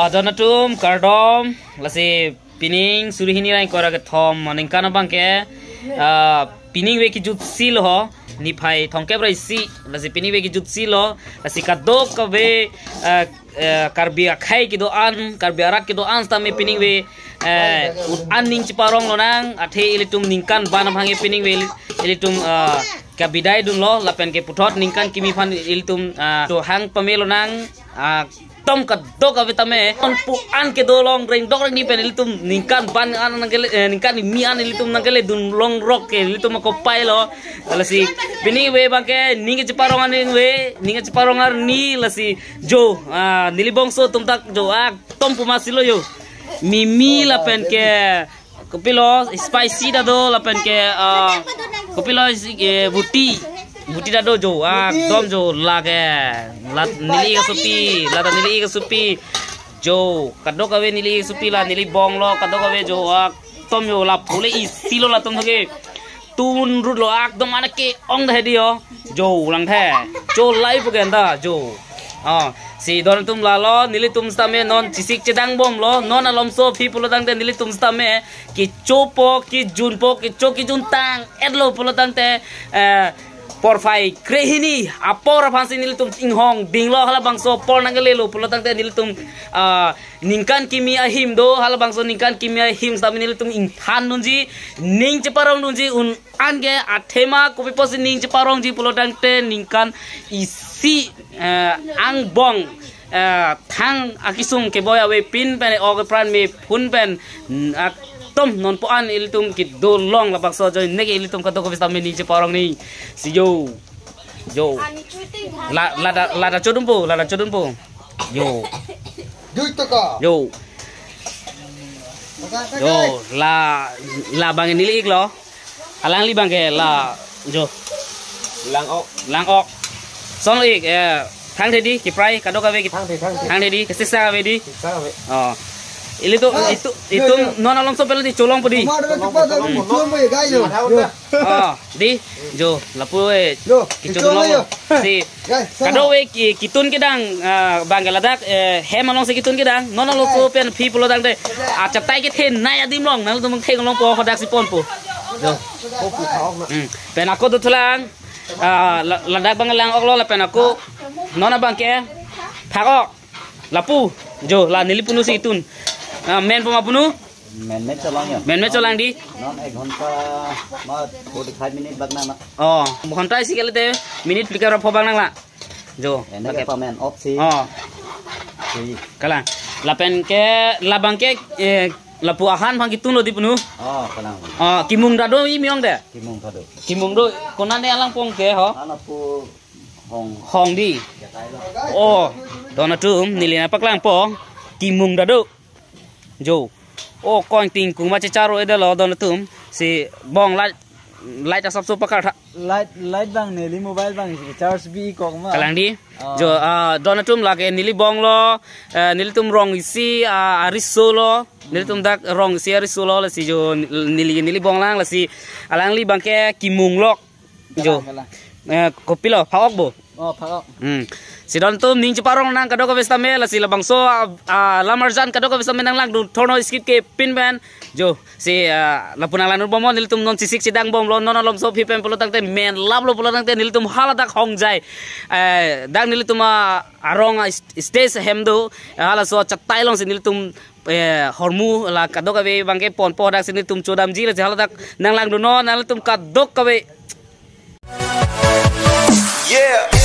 Donatum kardom lasi pining surihini rai kora ke thom maningkana bangke pining we ki jut sil ho ni phai thongke brai si lasi pining we ki jut sil ho lasi kadok ka we karbi akhai ki do an karbi arak ki do an sta me pining we an ning chiparong lo nang athe ilitum ningkan ban bhange pining we ilitum ka bidai dun lo lapen ke puthot ningkan kimi phan ilitum to hang pamelo nang tom ka dok ave tame on pu an ke dolong ring dok ni pen ilitum ningkan ban an nangele ningkan mi an ilitum nangele dun long rock ke ilitum ko pailo lasi bini we bangke ninge chiparong an we ninge chiparong ar ni lasi jo nilibong so tum tak jo tom pu masilo yo mimi la pen ke kopilo spicy da do la pen ke kopilo buti buti da do jo dom jo lage lat nili ka supi jo kadok ave nili supi la nili bong lo kadok ave jo tom yo la phule i silo la tom thoge tun rut lo dom anake ong da dio jo lang the jo lai pugenda jo si don tum la lo nili tum stame non chisik chedang bom lo non alom so phi pulo dang te nili tum stame ki chopo ki junpo ki choki juntang edlo pulo dang te por fai krehini apor phansi nili tum inghong dinglo hala bangso por nangale lo pulo dang te nili tum ningkan kimi ahim do hala bangso ningkan kimi ahim stame nili tum ing than nunji ning cheparong nunji un ange athema kopi posi ning cheparong ji pulo dang te ningkan isi ang bong thang akisung ke boya we pin pen og pran me phun pen tom non po an ilitum ki do long la bakso joy nege ilitum ka to ko vitamin ni che parong ni si yo la chodum po yo yo la bang ni lik lo alang li bang ke la jo lang ok song ik thang thế đi kịp prai cả đôi cái về kịp thang thế đi cái xa về đi itu non along so pelo di colong pudi di jo lapu kitu dong si kado we kitun kedang bangaladak hem along se kitun kedang non along so pen people dang de chatai ke then nai adim long nal tum theng long po khodak si pon po jo pen aku tu thulang ladak bangalang ok lo la pen aku nona bangke thakok lapu jo la nilipunu si itun men pemapunu men cholang di non 1 घंटा ma 45 minit bagna na घंटा isi kele te minit pikir ro phobang nang la jo pakai pamen opsi kala lapen ke labang ke lapu ahan phang kitun lo dipunu kalang kimung dado i miong de kimung do konane alang pong ke ho alapu hong di donatum nilina paklang po kimung dado jo coin ting kung ma charo ede lo donatum si bong light asap so pakar light bang nili mobile bang charge bi ko ma kalang di jo donatum lage nili bong lo nilitum rong isi ariso lo nilitum dak rong isi ariso lo la si jo nili bong lang la si alang li bangke kimung lok jo kopilo phawok bo phawok si don tum ning chiparong nang kadok vesta me la si labang so lamarjan kadok vesta me nang lang du thorno skip ke pin ban jo si lapuna lanur bomon nil tum non sisik sidang bom lo non alom so phi pen polo tang te men lab lo polo tang te nil tum hala dak hong jai dang nil tum arong stage hemdo hala so chatai long si nil tum hormu la kadok ave bangke pon po dak si nil tum chodam ji la hala dak nang lang du no nal tum kadok ave yeah